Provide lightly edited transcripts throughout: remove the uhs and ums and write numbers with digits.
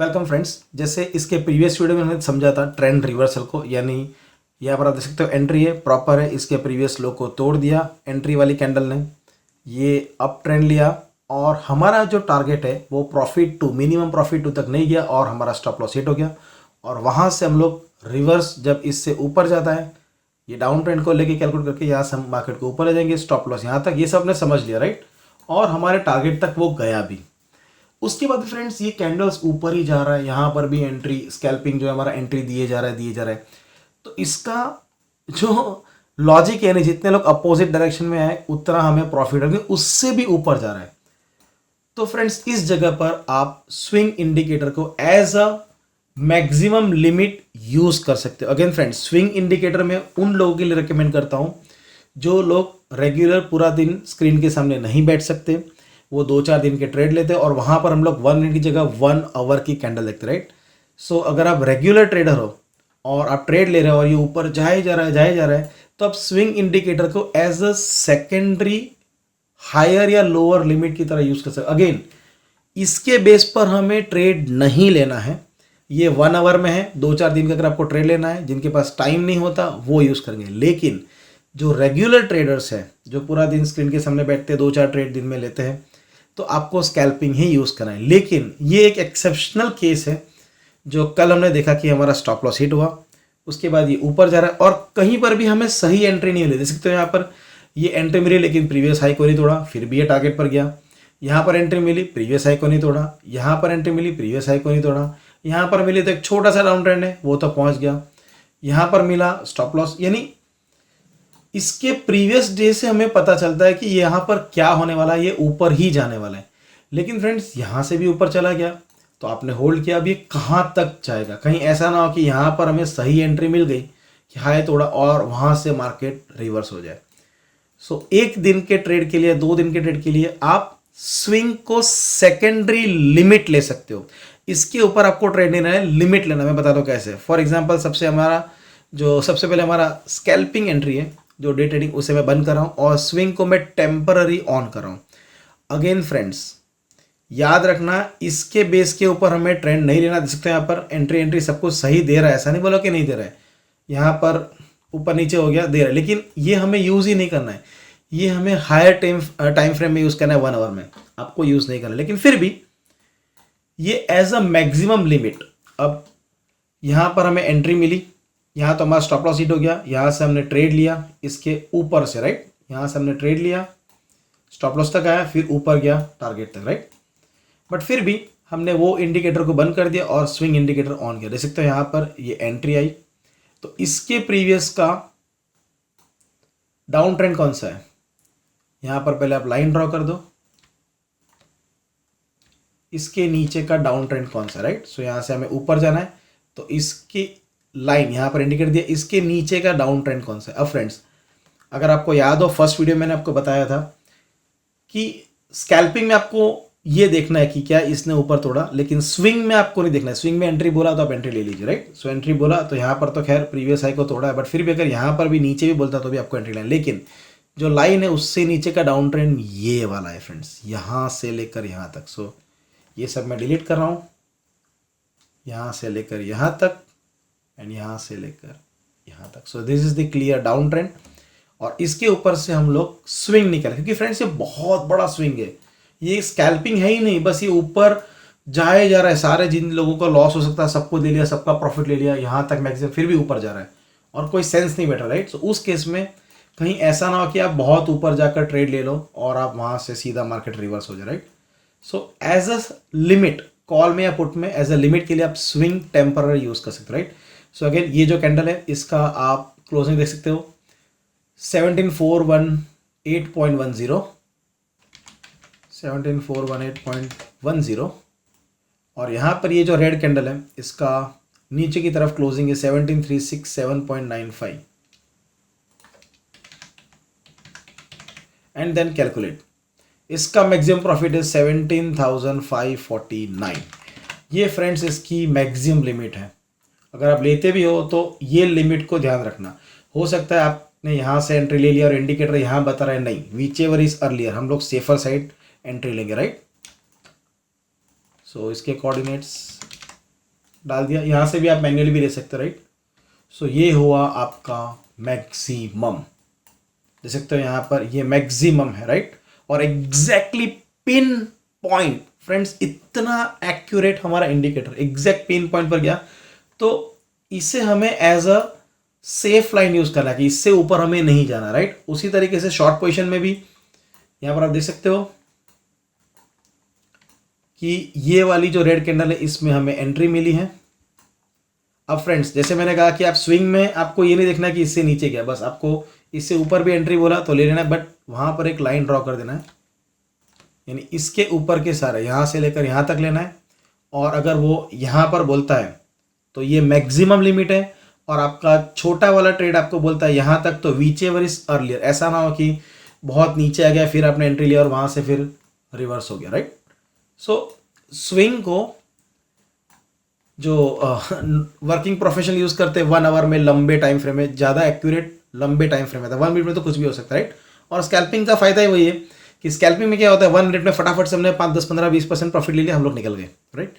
Welcome friends. जैसे इसके previous video में हमने समझा था ट्रेंड रिवर्सल को, यानी यहाँ पर आप देख सकते हो एंट्री है, प्रॉपर है, इसके प्रीवियस लो को तोड़ दिया एंट्री वाली कैंडल ने, ये अप ट्रेंड लिया और हमारा जो टारगेट है वो profit two, minimum profit two तक नहीं गया और हमारा स्टॉप लॉस हिट हो गया। और वहाँ से हम लोग रिवर्स जब इससे ऊपर जाता है, ये डाउन ट्रेंड को लेके कैलकुलेट करके यहाँ से हम मार्केट को ऊपर ले जाएंगे, स्टॉप लॉस यहाँ तक, ये सब ने समझ लिया राइट, और हमारे टारगेट तक वो गया भी। उसके बाद फ्रेंड्स ये कैंडल्स ऊपर ही जा रहा है, यहाँ पर भी एंट्री स्कैल्पिंग जो है हमारा एंट्री दिए जा रहा है। तो इसका जो लॉजिक है, जितने लोग अपोजिट डायरेक्शन में आए उतना हमें प्रॉफिट होगा, उससे भी ऊपर जा रहा है। तो फ्रेंड्स इस जगह पर आप स्विंग इंडिकेटर को as a maximum limit use कर सकते हो। अगेन फ्रेंड्स, स्विंग इंडिकेटर में उन लोगों के लिए रिकमेंड करता हूं जो लोग रेगुलर पूरा दिन स्क्रीन के सामने नहीं बैठ सकते, वो 2-4 दिन के ट्रेड लेते हैं और वहां पर हम लोग 1 मिनट की जगह 1 आवर की कैंडल देखते राइट। सो अगर आप रेगुलर ट्रेडर हो और आप ट्रेड ले रहे हो और ये ऊपर जाए जा रहा है, तो आप स्विंग इंडिकेटर को एज अ सेकेंडरी हायर या लोअर लिमिट की तरह यूज कर सकते। अगेन इसके बेस पर हमें ट्रेड नहीं लेना है, ये 1 आवर में है, 2-4 दिन का अगर आपको ट्रेड लेना है, जिनके पास टाइम नहीं होता वो यूज करेंगे। लेकिन जो रेगुलर ट्रेडर्स हैं, जो पूरा दिन स्क्रीन के सामने बैठते हैं, 2-4 ट्रेड दिन में लेते हैं, तो आपको स्कैल्पिंग ही यूज करना है। लेकिन ये एक एक्सेप्शनल केस है, जो कल हमने देखा कि हमारा स्टॉप लॉस हिट हुआ, उसके बाद ये ऊपर जा रहा है और कहीं पर भी हमें सही एंट्री नहीं मिली। देख सकते हो यहाँ पर ये एंट्री मिली लेकिन प्रीवियस हाई को नहीं तोड़ा, फिर भी ये टारगेट पर गया। यहाँ पर एंट्री मिली, प्रीवियस हाई को नहीं तोड़ा, यहाँ पर एंट्री मिली, प्रीवियस हाई को नहीं तोड़ा, यहाँ पर मिली तो एक छोटा सा डाउन ट्रेंड है वो तो पहुंच गया, यहाँ पर मिला स्टॉप लॉस। यानी इसके प्रीवियस डे से हमें पता चलता है कि यहाँ पर क्या होने वाला है, ये ऊपर ही जाने वाला है। लेकिन फ्रेंड्स यहाँ से भी ऊपर चला गया तो आपने होल्ड किया, अब ये कहाँ तक जाएगा, कहीं ऐसा ना हो कि यहाँ पर हमें सही एंट्री मिल गई कि हाई तोड़ा और वहाँ से मार्केट रिवर्स हो जाए। सो 1 दिन के ट्रेड के लिए, 2 दिन के ट्रेड के लिए आप स्विंग को सेकेंडरी लिमिट ले सकते हो। इसके ऊपर आपको ट्रेड नहीं लेना है, लिमिट लेना। मैं बता दूं कैसे। फॉर एग्जांपल सबसे पहले हमारा स्कैल्पिंग एंट्री है, जो डे ट्रेडिंग, उसे मैं बंद कर रहा हूं और स्विंग को मैं टेम्पररी ऑन कर रहा हूं। अगेन फ्रेंड्स याद रखना, इसके बेस के ऊपर हमें ट्रेंड नहीं लेना। देख सकते हैं यहाँ पर एंट्री सब कुछ सही दे रहा है, ऐसा नहीं बोला कि नहीं दे रहा है, यहाँ पर ऊपर नीचे हो गया दे रहा है, लेकिन ये हमें यूज ही नहीं करना है। ये हमें हायर टाइम फ्रेम में यूज करना है, 1 आवर में आपको यूज नहीं करना। लेकिन फिर भी ये एज अ मैक्सिमम लिमिट। अब यहाँ पर हमें एंट्री मिली, यहाँ तो हमारा स्टॉप लॉस हिट हो गया, यहाँ से हमने ट्रेड लिया इसके ऊपर से राइट, यहाँ से हमने ट्रेड लिया, स्टॉप लॉस तक आया, फिर ऊपर गया टारगेट तक राइट। बट फिर भी हमने वो इंडिकेटर को बंद कर दिया और स्विंग इंडिकेटर ऑन किया। देख सकते हो यहाँ पर ये एंट्री आई, तो इसके प्रीवियस का डाउन ट्रेंड कौन सा है, यहाँ पर पहले आप लाइन ड्रॉ कर दो, इसके नीचे का डाउन ट्रेंड कौन सा राइट। सो यहाँ से हमें ऊपर जाना है, तो इसकी लाइन यहाँ पर इंडिकेट दिया, इसके नीचे का डाउन ट्रेंड कौन सा है। अब फ्रेंड्स अगर आपको याद हो, फर्स्ट वीडियो मैंने आपको बताया था कि स्कैल्पिंग में आपको ये देखना है कि क्या इसने ऊपर तोड़ा, लेकिन स्विंग में आपको नहीं देखना है। स्विंग में एंट्री बोला तो आप एंट्री ले लीजिए राइट। सो एंट्री बोला तो यहाँ पर तो खैर प्रीवियस हाई को तोड़ा है, बट फिर भी अगर यहाँ पर भी नीचे भी बोलता तो भी आपको एंट्री लेना। लेकिन जो लाइन है उससे नीचे का डाउन ट्रेंड ये वाला है फ्रेंड्स, यहाँ से लेकर यहाँ तक। सो ये सब मैं डिलीट कर रहा हूँ, यहाँ से लेकर यहाँ तक एंड यहाँ से लेकर यहाँ तक। So this is the clear down trend और इसके ऊपर से हम लोग स्विंग निकालें, क्योंकि फ्रेंड्स ये बहुत बड़ा स्विंग है, ये स्कैल्पिंग है ही नहीं, बस ये ऊपर जाए जा रहा है। सारे जिन लोगों का लॉस हो सकता है सबको दे लिया, सबका प्रॉफिट ले लिया, यहाँ तक मैक्सिमम, फिर भी ऊपर जा रहा है और कोई सेंस नहीं बैठा राइट। सो उस केस में कहीं ऐसा ना हो कि आप बहुत ऊपर जाकर ट्रेड ले लो और आप वहाँ से सीधा मार्केट रिवर्स हो जाए right. So as a limit, call में या पुट में एज अ लिमिट के लिए आप स्विंग टेम्पररी यूज कर सकते हो राइट। सो अगेन ये जो कैंडल है इसका आप क्लोजिंग देख सकते हो 17,418.10, 17,418.10 और यहाँ पर ये जो रेड कैंडल है इसका नीचे की तरफ क्लोजिंग है 17,367.95 एंड देन कैलकुलेट, इसका मैक्सिमम प्रॉफिट है 17,549। ये फ्रेंड्स इसकी मैक्सिमम लिमिट है। अगर आप लेते भी हो तो ये लिमिट को ध्यान रखना। हो सकता है आपने यहाँ से एंट्री ले लिया और इंडिकेटर यहाँ बता रहा है नहीं, विच एवर इज अर्लियर, हम लोग सेफर साइड एंट्री लेंगे राइट। सो इसके कोऑर्डिनेट्स डाल दिया, यहाँ से भी आप मैन्युअली भी ले सकते हो, राइट। सो ये हुआ आपका मैक्सिमम, देख सकते हो यहाँ पर ये मैक्सिमम है, राइट। और एग्जैक्टली पिन पॉइंट फ्रेंड्स, इतना एक्यूरेट हमारा इंडिकेटर एग्जैक्ट पिन पॉइंट पर गया। तो इसे हमें as a safe line use करना है कि इससे ऊपर हमें नहीं जाना, राइट। उसी तरीके से शॉर्ट पोजीशन में भी यहां पर आप देख सकते हो कि ये वाली जो रेड कैंडल है इसमें हमें एंट्री मिली है। अब फ्रेंड्स जैसे मैंने कहा कि आप स्विंग में आपको ये नहीं देखना कि इससे नीचे गया, बस आपको इससे ऊपर भी एंट्री बोला तो ले लेना है, बट वहां पर एक लाइन ड्रॉ कर देना है, यानी इसके ऊपर के सारे यहां से लेकर यहां तक लेना है। और अगर वो यहां पर बोलता है तो ये मैक्सिमम लिमिट है, और आपका छोटा वाला ट्रेड आपको बोलता है यहां तक, तो वीच एवर इज अर्लियर। ऐसा ना हो कि बहुत नीचे आ गया फिर आपने एंट्री लिया और वहां से फिर रिवर्स हो गया, राइट। सो स्विंग को जो वर्किंग प्रोफेशनल यूज करते हैं 1 आवर में, लंबे टाइम फ्रेम में, ज़्यादा एक्यूरेट लंबे टाइम फ्रेम में था, 1 मिनट में तो कुछ भी हो सकता है, राइट। और स्कैल्पिंग का फायदा ही वही है कि स्कैल्पिंग में क्या होता है, 1 मिनट में फटाफट से हमने 5, 10, 15, 20% प्रॉफिट ले लिया, हम लोग निकल गए, राइट।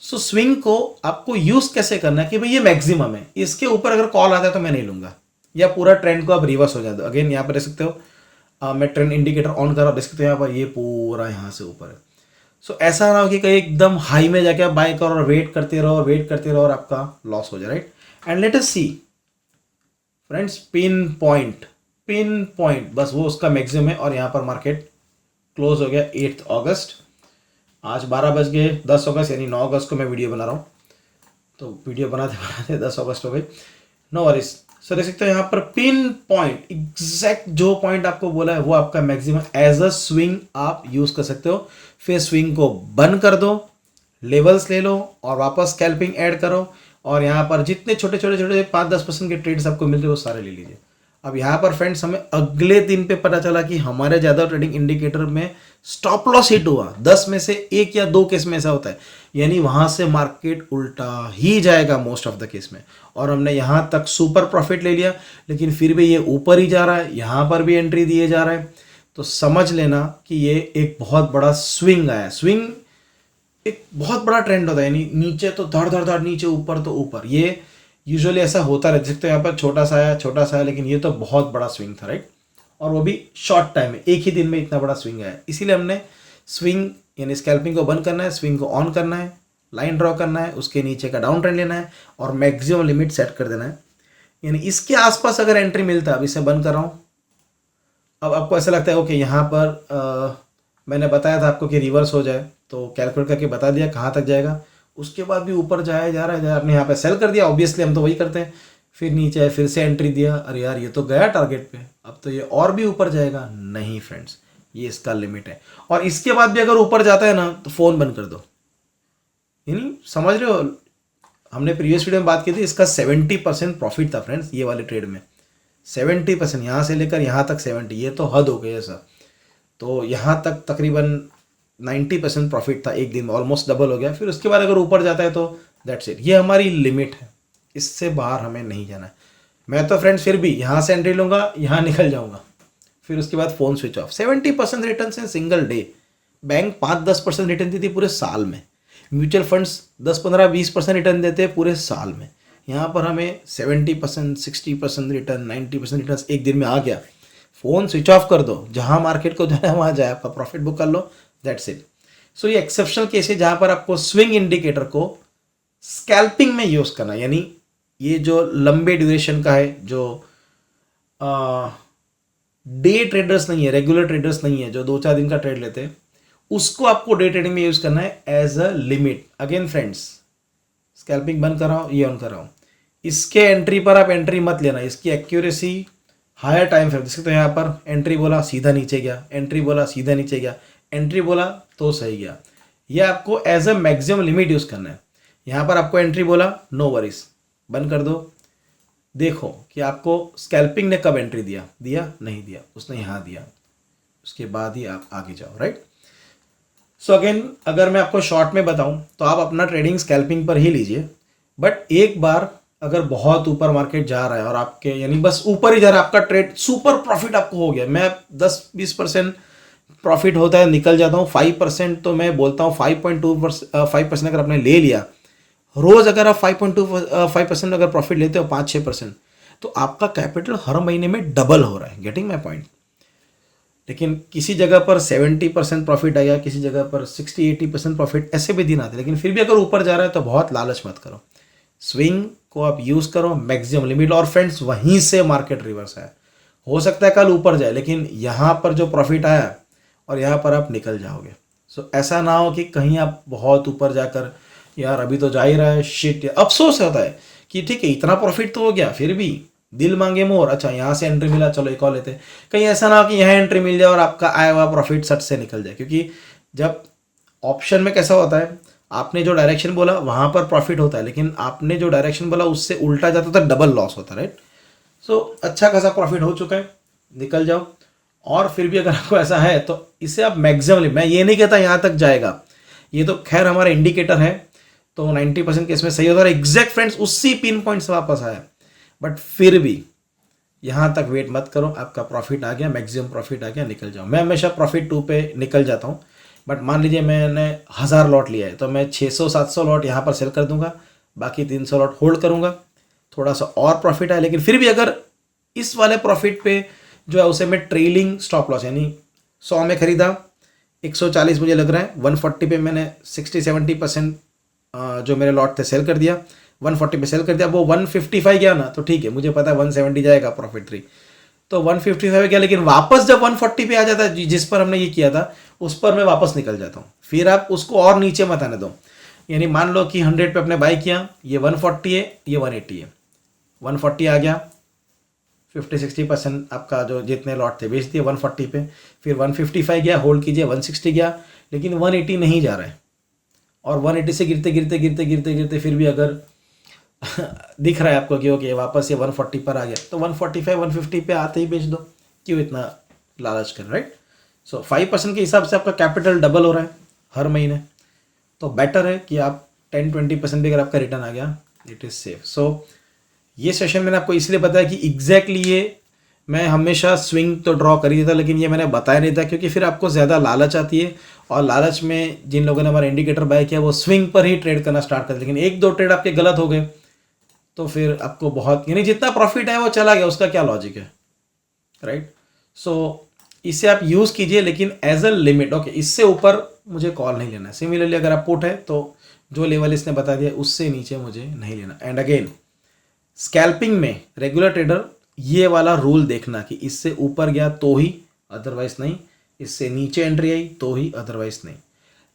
सो स्विंग को आपको यूज कैसे करना है कि भाई ये मैक्सिमम है, इसके ऊपर अगर कॉल आता है तो मैं नहीं लूंगा, या पूरा ट्रेंड को आप रिवर्स हो जाए दो। अगेन यहाँ पर देख सकते हो मैं ट्रेंड इंडिकेटर ऑन कर रहा हूँ, देख सकते हो यहाँ पर ये पूरा यहाँ से ऊपर है। सो ऐसा ना हो कि कहीं एकदम हाई में जाके आप बाय करो और वेट करते रहो और वेट करते रहो और आपका लॉस हो जाए, right. And let us see friends, pin point बस वो उसका मैक्सिमम है। और यहाँ पर मार्केट क्लोज हो गया 8 अगस्त, आज 12 बज गए 10 अगस्त, यानी 9 अगस्त को मैं वीडियो बना रहा हूँ, तो वीडियो बनाते बनाते 10 अगस्त हो गई, नो वरीज। सो देख सकते हो यहाँ पर पिन पॉइंट एग्जैक्ट जो पॉइंट आपको बोला है वो आपका मैक्सिमम, एज अ स्विंग आप यूज कर सकते हो। फिर स्विंग को बंद कर दो, लेवल्स ले लो और वापस स्कैल्पिंग ऐड करो, और यहाँ पर जितने छोटे छोटे 5-10% के ट्रेड्स आपको मिलते हैं वो सारे ले लीजिए। अब यहाँ पर फ्रेंड्स हमें अगले दिन पे पता चला कि हमारे ज़्यादा ट्रेडिंग इंडिकेटर में स्टॉप लॉस हिट हुआ, 10 में से 1 या 2 केस में ऐसा होता है, यानी वहाँ से मार्केट उल्टा ही जाएगा मोस्ट ऑफ द केस में। और हमने यहाँ तक सुपर प्रॉफिट ले लिया, लेकिन फिर भी ये ऊपर ही जा रहा है, यहाँ पर भी एंट्री दिए जा रहा है, तो समझ लेना कि ये एक बहुत बड़ा स्विंग आया। स्विंग एक बहुत बड़ा ट्रेंड होता है, यानी नीचे तो धड़ धड़ धड़ नीचे, ऊपर तो ऊपर, ये यूजुअली ऐसा होता रहता है। यहाँ पर छोटा सा है, लेकिन ये तो बहुत बड़ा स्विंग था, राइट। और वो भी शॉर्ट टाइम में, एक ही दिन में इतना बड़ा स्विंग आया। इसीलिए हमने स्विंग यानी स्कैल्पिंग को बंद करना है, स्विंग को ऑन करना है, लाइन ड्रॉ करना है, उसके नीचे का डाउन ट्रेंड लेना है और मैक्सिमम लिमिट सेट कर देना है। यानी इसके आसपास अगर एंट्री मिलता है, अब इसे बंद कर रहा हूँ, अब आपको ऐसा लगता है ओके यहाँ पर मैंने बताया था आपको कि रिवर्स हो जाए, तो कैलकुलेट करके बता दिया कहाँ तक जाएगा, उसके बाद भी ऊपर जाया जा रहा है, आपने यहाँ पे सेल कर दिया, ऑब्वियसली हम तो वही करते हैं। फिर नीचे आए, फिर से एंट्री दिया, अरे यार ये तो गया टारगेट पे, अब तो ये और भी ऊपर जाएगा। नहीं फ्रेंड्स, ये इसका लिमिट है, और इसके बाद भी अगर ऊपर जाता है ना तो फ़ोन बंद कर दो। यानी समझ रहे हो, हमने प्रीवियस वीडियो में बात की थी, इसका 70% प्रॉफिट था फ्रेंड्स, ये वाले ट्रेड में 70%, यहाँ से लेकर यहाँ तक 70, ये तो हद हो गई ऐसा। तो यहाँ तक तकरीबन 90% प्रॉफिट था एक दिन में, ऑलमोस्ट डबल हो गया। फिर उसके बाद अगर ऊपर जाता है तो दैट्स इट, ये हमारी लिमिट है, इससे बाहर हमें नहीं जाना है। मैं तो फ्रेंड्स फिर भी यहाँ से एंट्री लूँगा, यहाँ निकल जाऊँगा, फिर उसके बाद phone switch off. 70% return in single day, bank 5-10% return देती है पूरे साल में, म्यूचुअल फंड्स 10-15-20% रिटर्न देते हैं पूरे साल में। यहाँ पर हमें 70%, 60% रिटर्न, 90% रिटर्न एक दिन में आ गया। फ़ोन स्विच ऑफ कर दो, जहाँ मार्केट को जाना है वहाँ जाए, आपका प्रॉफिट बुक कर लो, दैट्स इट। सो ये एक्सेप्शनल केस है जहाँ पर आपको स्विंग इंडिकेटर को स्कैल्पिंग में यूज़ करना, यानी ये जो लंबे ड्यूरेशन का है, जो डे ट्रेडर्स नहीं है, रेगुलर ट्रेडर्स नहीं है, जो 2-4 दिन का ट्रेड लेते हैं, उसको आपको डे ट्रेडिंग में यूज़ करना है as a limit. Again friends, scalping बंद कर रहा हूँ, ये ऑन कर रहा हूँ, इसके एंट्री पर आप एंट्री मत लेना, इसकी एक्यूरेसी हायर टाइम फ्रेम, जैसे तो यहाँ पर एंट्री बोला सीधा नीचे गया, एंट्री बोला सीधा नीचे गया, एंट्री बोला तो सही गया। ये आपको as a maximum limit use करना है। यहाँ पर आपको एंट्री बोला, नो वरीज, बंद कर दो, देखो कि आपको स्कैल्पिंग ने कब एंट्री दिया नहीं दिया, उसने यहाँ दिया, उसके बाद ही आप आगे जाओ, राइट। सो अगेन अगर मैं आपको शॉर्ट में बताऊं तो आप अपना ट्रेडिंग स्कैल्पिंग पर ही लीजिए, बट एक बार अगर बहुत ऊपर मार्केट जा रहा है और आपके यानी बस ऊपर ही जा रहा है, आपका ट्रेड सुपर प्रॉफिट आपको हो गया, मैं 10-20% प्रॉफिट होता है निकल जाता हूँ, 5% तो मैं बोलता हूँ 5.25% अगर आपने ले लिया, रोज़ अगर आप 5.25% अगर प्रॉफिट लेते हो 5-6%, तो आपका कैपिटल हर महीने में डबल हो रहा है। Getting my point. लेकिन किसी जगह पर 70% प्रॉफिट आएगा, किसी जगह पर 60-80% प्रॉफिट, ऐसे भी दिन आते हैं। लेकिन फिर भी अगर ऊपर जा रहा है तो बहुत लालच मत करो, स्विंग को आप यूज़ करो मैक्सिमम लिमिट। और फ्रेंड्स, वहीं से मार्केट रिवर्स आया, हो सकता है कल ऊपर जाए, लेकिन यहाँ पर जो प्रॉफिट आया और यहाँ पर आप निकल जाओगे। सो ऐसा ना हो कि कहीं आप बहुत ऊपर जाकर यार अभी तो जा ही रहा है, शिट, अफसोस होता है कि ठीक है इतना प्रॉफिट तो हो गया, फिर भी दिल मांगे मोर, अच्छा यहाँ से एंट्री मिला, चलो एक और लेते हैं। कहीं ऐसा ना हो कि यहाँ एंट्री मिल जाए और आपका आया हुआ प्रॉफिट सट से निकल जाए। क्योंकि जब ऑप्शन में कैसा होता है, आपने जो डायरेक्शन बोला वहाँ पर प्रॉफिट होता है, लेकिन आपने जो डायरेक्शन बोला उससे उल्टा जाता तो डबल लॉस होता है, राइट। सो अच्छा खासा प्रॉफिट हो चुका है, निकल जाओ। और फिर भी अगर आपको ऐसा है तो इसे आप मैक्सिमम, मैं ये नहीं कहता यहाँ तक जाएगा, ये तो खैर हमारा इंडिकेटर है, तो 90% केस में सही होता है, एग्जैक्ट फ्रेंड्स उसी पिन पॉइंट से वापस आया। बट फिर भी यहाँ तक वेट मत करो, आपका प्रॉफिट आ गया, मैक्सिमम प्रॉफिट आ गया, निकल जाओ। मैं हमेशा प्रॉफिट 2 पे निकल जाता हूँ। बट मान लीजिए मैंने 1000 लॉट लिया है, तो मैं 600-700 लॉट यहाँ पर सेल कर दूंगा, बाकी 300 लॉट होल्ड करूंगा, थोड़ा सा और प्रॉफिट आए। लेकिन फिर भी अगर इस वाले प्रॉफिट पे जो है उसे मैं ट्रेलिंग स्टॉप लॉस, यानी 100 में खरीदा, 140 मुझे लग रहा है, 140 पे मैंने 60-70% जो मेरे लॉट थे सेल कर दिया, 140 पे सेल कर दिया, वो 155 गया ना, तो ठीक है, मुझे पता है 170 जाएगा प्रॉफिट 3, तो 155 गया। लेकिन वापस जब 140 पे आ जाता है जिस पर हमने ये किया था, उस पर मैं वापस निकल जाता हूँ। फिर आप उसको और नीचे मत आने दो। यानी मान लो कि 100 पे अपने बाई किया, ये 140 है, ये 180 है, 140 आ गया, 50-60% आपका जो जितने लॉट थे बेच दिए 140 पे। फिर 155 गया, होल्ड कीजिए, 160 गया, लेकिन 180 नहीं जा रहा है। और 180 से गिरते गिरते गिरते गिरते गिरते फिर भी अगर दिख रहा है आपको कि ओके वापस ये 140 पर आ गया, तो 145-150 पे आते ही बेच दो, क्यों इतना लालच कर, राइट। सो 5% के हिसाब से आपका कैपिटल डबल हो रहा है हर महीने, तो बेटर है कि आप 10-20% भी अगर आपका रिटर्न आ गया, इट इज़ सेफ। सो ये सेशन मैंने आपको इसलिए बताया कि एग्जैक्टली ये मैं हमेशा स्विंग तो ड्रॉ कर ही देता, लेकिन ये मैंने बताया नहीं था, क्योंकि फिर आपको ज़्यादा लालच आती है, और लालच में जिन लोगों ने हमारा इंडिकेटर बाय किया वो स्विंग पर ही ट्रेड करना स्टार्ट कर, लेकिन 1-2 ट्रेड आपके गलत हो गए तो फिर आपको बहुत, यानी जितना प्रॉफिट है वो चला गया, उसका क्या लॉजिक है, राइट। सो इसे आप यूज़ कीजिए, लेकिन एज अ लिमिट। ओके, इससे ऊपर मुझे कॉल नहीं लेना। सिमिलरली अगर आप पुट है तो जो लेवल इसने बता दिया उससे नीचे मुझे नहीं लेना। एंड अगेन स्कैल्पिंग में रेगुलर ट्रेडर ये वाला रूल देखना कि इससे ऊपर गया तो ही, अदरवाइज नहीं, इससे नीचे एंट्री आई तो ही, अदरवाइज नहीं।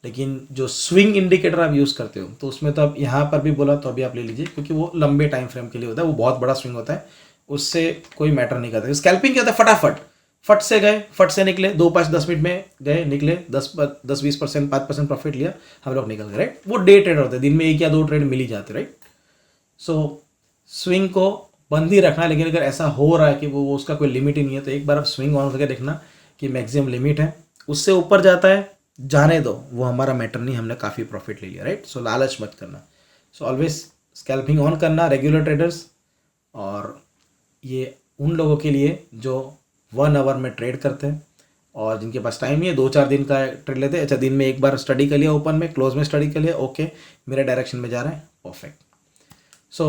लेकिन जो स्विंग इंडिकेटर आप यूज़ करते हो तो उसमें तो अब यहाँ पर भी बोला तो अभी आप ले लीजिए, क्योंकि वो लंबे टाइम फ्रेम के लिए होता है, वो बहुत बड़ा स्विंग होता है, उससे कोई मैटर नहीं करता। स्कैल्पिंग क्या होता है, फटाफट फट से गए, फट से निकले, 2-5-10 मिनट में गए, निकले, 10-20%, 5% प्रॉफिट लिया, हम लोग निकल गए, राइट। वो डे ट्रेडर होते हैं, दिन में 1 या 2 ट्रेड मिल ही जाते, राइट। सो स्विंग को बंद ही रखना, लेकिन अगर ऐसा हो रहा है कि वो उसका कोई लिमिट ही नहीं है, तो एक बार आप स्विंग ऑन करके देखना कि मैक्सिमम लिमिट है, उससे ऊपर जाता है जाने दो, वो हमारा मैटर नहीं, हमने काफ़ी प्रॉफिट ले लिया, राइट। सो लालच मत करना। सो ऑलवेज स्कैल्पिंग ऑन करना, रेगुलर ट्रेडर्स। और ये उन लोगों के लिए जो 1 आवर में ट्रेड करते हैं और जिनके पास टाइम नहीं है, 2-4 दिन का ट्रेड लेते हैं। अच्छा, दिन में एक बार स्टडी कर लिया, ओपन में, क्लोज में स्टडी कर लिया, ओके मेरे डायरेक्शन में जा रहा है, perfect. So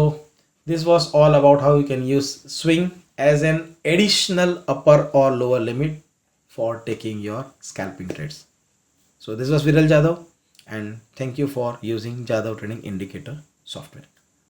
this was all about how you can use swing as an additional upper or lower limit for taking your scalping trades. So this was Viral Jadhav, and thank you for using Jadhav Trading Indicator software.